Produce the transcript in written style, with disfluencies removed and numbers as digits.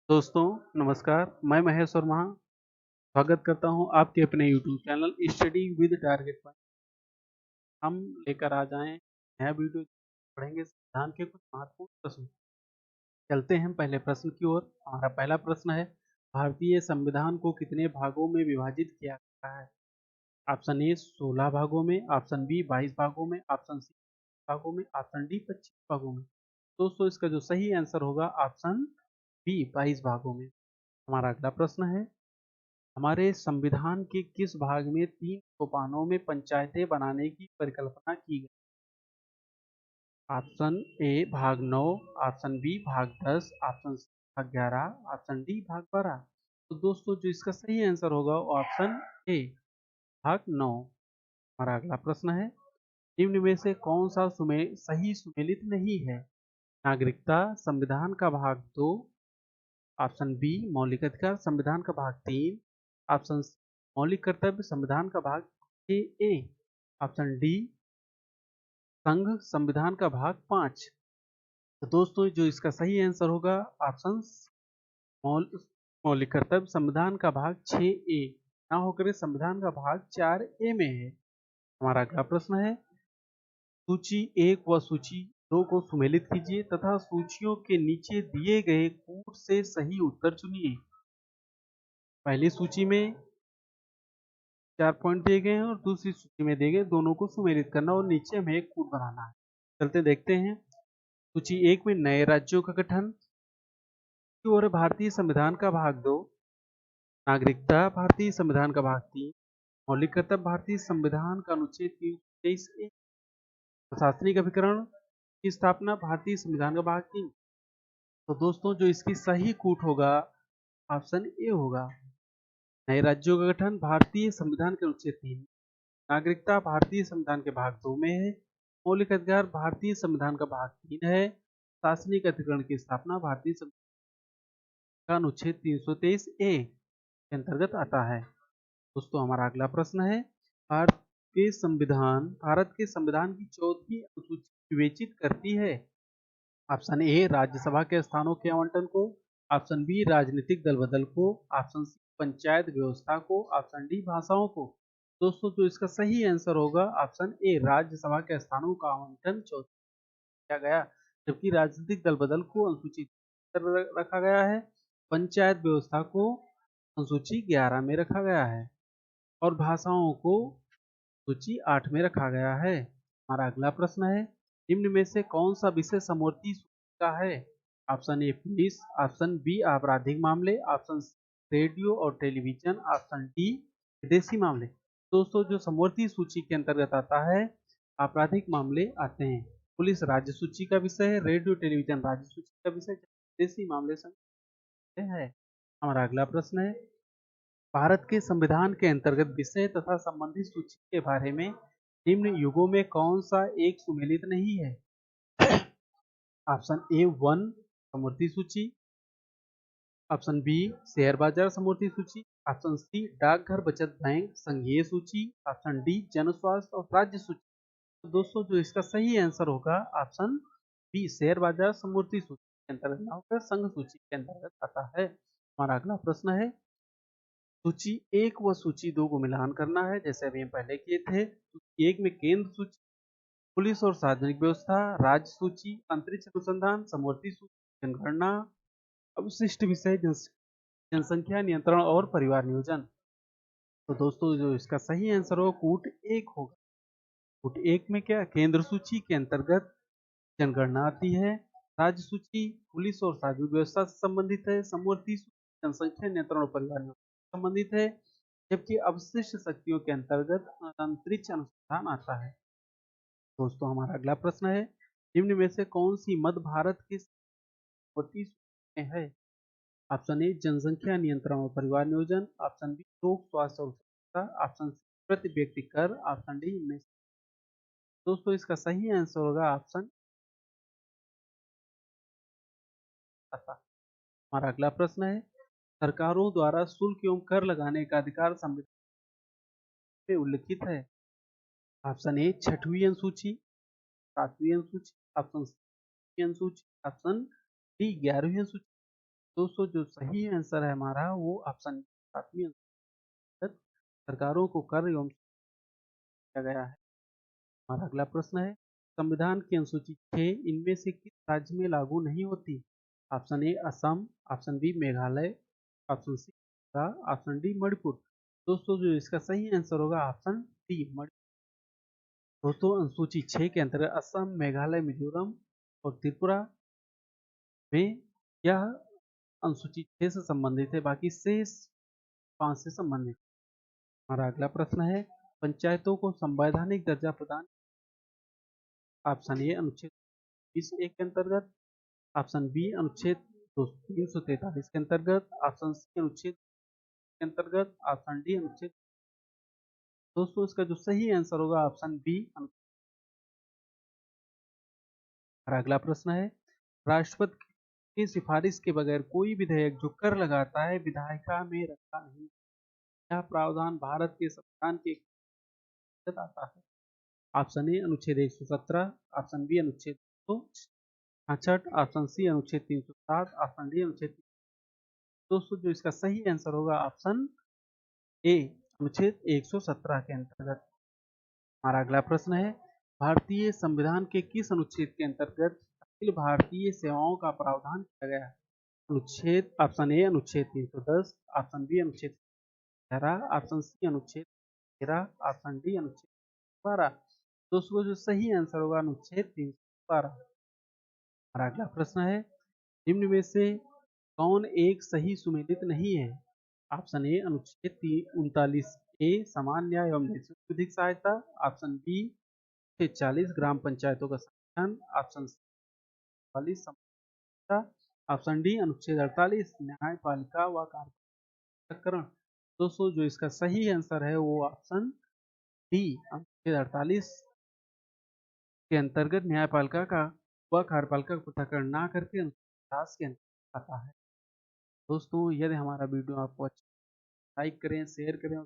दोस्तों नमस्कार, मैं महेश वर्मा स्वागत करता हूं आपके अपने YouTube channel study with target पर। हम लेकर आ जाएं नया वीडियो, पढ़ेंगे संविधान के कुछ महत्वपूर्ण प्रश्न। चलते हैं पहले प्रश्न की ओर। हमारा पहला प्रश्न है, भारतीय संविधान को कितने भागों में विभाजित किया गया है? ऑप्शन ए 16 भागों में, ऑप्शन बी 22 भागों में, ऑप्शन सी भागों में, ऑप्शन डी 25 भागों में। दोस्तों इसका जो सही आंसर होगा ऑप्शन बी 22 भागों में। हमारा अगला प्रश्न है, हमारे संविधान के किस भाग में 3 सोपानों में पंचायतें बनाने की परिकल्पना की गई? ऑप्शन ए भाग 9, ऑप्शन बी भाग 10, ऑप्शन सी भाग 11, ऑप्शन डी भाग 12। तो दोस्तों जो इसका सही आंसर होगा वो ऑप्शन ए भाग 9। हमारा अगला प्रश्न है, निम्न में से कौन सा सही सुमेलित नहीं है? नागरिकता संविधान का भाग 2, ऑप्शन बी मौलिक अधिकार संविधान का भाग 3, ऑप्शन सी मौलिक कर्तव्य संविधान का भाग 6 ए, ऑप्शन डी संघ संविधान का भाग 5। तो दोस्तों जो इसका सही आंसर होगा ऑप्शन मौल मौलिक कर्तव्य संविधान का भाग 6 ए ना होकर संविधान का भाग 4 ए में है। हमारा अगला प्रश्न है, सूची 1 व सूची 2 को सुमेलित कीजिए तथा सूचियों के नीचे दिए गए कूट से सही उत्तर चुनिए। पहली सूची में 4 पॉइंट दिए गए हैं और दूसरी सूची में दिए गए, दोनों को सुमेलित करना और नीचे हमें एक कूट बनाना है। चलते देखते हैं। सूची 1 में नए राज्यों का गठन और भारतीय संविधान का भाग 2, नागरिकता भारतीय संविधान का भाग 3, मौलिक कर्तव्य भारतीय संविधान का अनुच्छेद 323 ए, प्रशासनिक अभिकरण की स्थापना भारतीय संविधान का भाग 3। तो दोस्तों जो इसकी सही कूट होगा ऑप्शन ए होगा। नए राज्यों का गठन भारतीय संविधान के अनुच्छेद 3, नागरिकता भारतीय संविधान के भाग 2 में है, मौलिक अधिकार भारतीय संविधान का भाग 3 है, शासनिक अधिकरण की स्थापना भारतीय संविधान का अनुच्छेद 323 ए के अंतर्गत आता है। दोस्तों हमारा अगला प्रश्न है, भारत के संविधान की चौथी अनुसूची विवेचित करती है? ऑप्शन ए राज्यसभा के स्थानों के आवंटन को, ऑप्शन बी राजनीतिक दल बदल को, ऑप्शन सी पंचायत व्यवस्था को, ऑप्शन डी भाषाओं को। दोस्तों जो इसका सही आंसर होगा ऑप्शन ए राज्यसभा के स्थानों का आवंटन किया गया, जबकि राजनीतिक दल बदल को अनुसूचित रखा गया है, पंचायत व्यवस्था को अनुसूची 11 में रखा गया है और भाषाओं को सूची 8 में रखा गया है। हमारा अगला प्रश्न है, निम्न में से कौन सा विषय समवर्ती सूची का है? Option A police, option B आपराधिक मामले, ऑप्शन सी रेडियो और टेलीविजन, ऑप्शन डी विदेशी मामले। दोस्तों जो समवर्ती सूची के अंतर्गत आता है आपराधिक मामले आते हैं, पुलिस राज्य सूची का विषय है, रेडियो टेलीविजन राज्य सूची का विषय, विदेशी मामले है। हमारा अगला प्रश्न है, भारत के संविधान के अंतर्गत विषय तथा संबंधित सूची के बारे में निम्न युगों में कौन सा एक सुमेलित नहीं है? ऑप्शन ए 1 समवर्ती सूची, ऑप्शन बी शेयर बाजार समवर्ती सूची, ऑप्शन सी डाकघर बचत बैंक संघीय सूची, ऑप्शन डी जन स्वास्थ्य और राज्य सूची। तो दोस्तों जो इसका सही आंसर होगा ऑप्शन बी शेयर बाजार समवर्ती सूची के अंतर्गत ना होकर संघ सूची के अंतर्गत आता है। हमारा अगला प्रश्न है, सूची 1 व सूची 2 को मिलान करना है जैसे अभी हम पहले किए थे। सूची 1 में केंद्र सूची, पुलिस और सार्वजनिक व्यवस्था, राज्य सूची, अंतरिक्ष अनुसंधान, समवर्ती सूची, जनगणना, अवशिष्ट विषय जनसंख्या नियंत्रण और परिवार नियोजन। तो दोस्तों जो इसका सही आंसर होगा कूट 1 होगा। कूट 1 में क्या, केंद्र सूची के अंतर्गत जनगणना आती है, राज्य सूची पुलिस और सार्वजनिक व्यवस्था से संबंधित है, समवर्ती सूची जनसंख्या नियंत्रण और परिवार नियोजन से संबंधित है, जबकि अवशिष्ट शक्तियों के अंतर्गत अंतरिक्ष अनुसंधान आता है। दोस्तों हमारा अगला प्रश्न है, निम्न में से कौन सी मध्य भारत की समवर्ती सूची में है? ऑप्शन ए जनसंख्या नियंत्रण और परिवार नियोजन, ऑप्शन बी लोक स्वास्थ्य और सुरक्षा, ऑप्शन सी प्रति व्यक्ति कर, ऑप्शन डी इनमें से। दोस्तों इसका सही आंसर होगा ऑप्शन हमारा अगला प्रश्न है, सरकारों द्वारा शुल्क एवं कर लगाने का अधिकार संविधान में उल्लिखित है? ऑप्शन ए 6वीं अनुसूची, 7वीं अनुसूची, ऑप्शन सी अनुसूची, ऑप्शन डी 11वीं अनुसूची। दोस्तों जो सही आंसर है हमारा वो ऑप्शन 7वीं अनुच्छेद सरकारों को कर एवं किया गया है। हमारा अगला प्रश्न है, संविधान की अनुसूची 6 इनमें से किस राज्य में लागू नहीं होती? Option A Assam, option B Meghalaya, option C option D Manipur. दोस्तों जो इसका सही आंसर होगा ऑप्शन डी मणिपुर। दोस्तों अनुसूची 6 के अंतर्गत असम, मेघालय, मिजोरम और त्रिपुरा में यह अनुसूची 6 से संबंधित है, बाकी शेष 5 से संबंधित। हमारा अगला प्रश्न है, पंचायतों को संवैधानिक दर्जा प्रदान ऑप्शन ए अनुच्छेद 20(1) के अंतर्गत, ऑप्शन बी अनुच्छेद 343 के अंतर्गत, ऑप्शन सी अनुच्छेद के अंतर्गत, ऑप्शन डी अनुच्छेद। दोस्तों इसका जो सही आंसर होगा ऑप्शन बी। हमारा अगला प्रश्न है, राष्ट्रपति की सिफारिश के बगैर कोई विधेयक जो कर लगाता है विधायिका में रखा नहीं। यह प्रावधान भारत के संविधान के अंतर्गत आता है। ऑप्शन ए अनुच्छेद 117, ऑप्शन बी अनुच्छेद 266, ऑप्शन सी अनुच्छेद 307, ऑप्शन डी अनुच्छेद। दोस्तों जो इसका सही आंसर होगा ऑप्शन ए अनुच्छेद 117 के अंतर्गत। हमारा अगला प्रश्न है, भारतीय संविधान के किस अनुच्छेद के अंतर्गत अखिल भारतीय सेवाओं का प्रावधान किया गया है? अनुच्छेद ऑप्शन ए अनुच्छेद 310, ऑप्शन बी अनुच्छेद 11, ऑप्शन सी अनुच्छेद 13, ऑप्शन डी अनुच्छेद 12। दोस्तों जो सही आंसर होगा अनुच्छेद 312। हमारा अगला प्रश्न है, निम्न में से कौन एक सही सुमेलित नहीं है? ऑप्शन ए अनुच्छेद 39 ए समान न्याय एवं विधिक सहायता, ऑप्शन बी 40 ग्राम पंचायतों का संगठन, ऑप्शन सी 40 समता, ऑप्शन डी अनुच्छेद 48 न्यायपालिका व कार्यकरण। दोस्तों जो इसका सही आंसर है वो ऑप्शन डी अनुच्छेद 48 के अंतर्गत न्यायपालिका का व कार्यपालिका का पृथक्करण ना करके अनुच्छेद 50 के अंतर्गत आता है। दोस्तों यदि हमारा वीडियो आपको अच्छा लाइक करें, शेयर करें।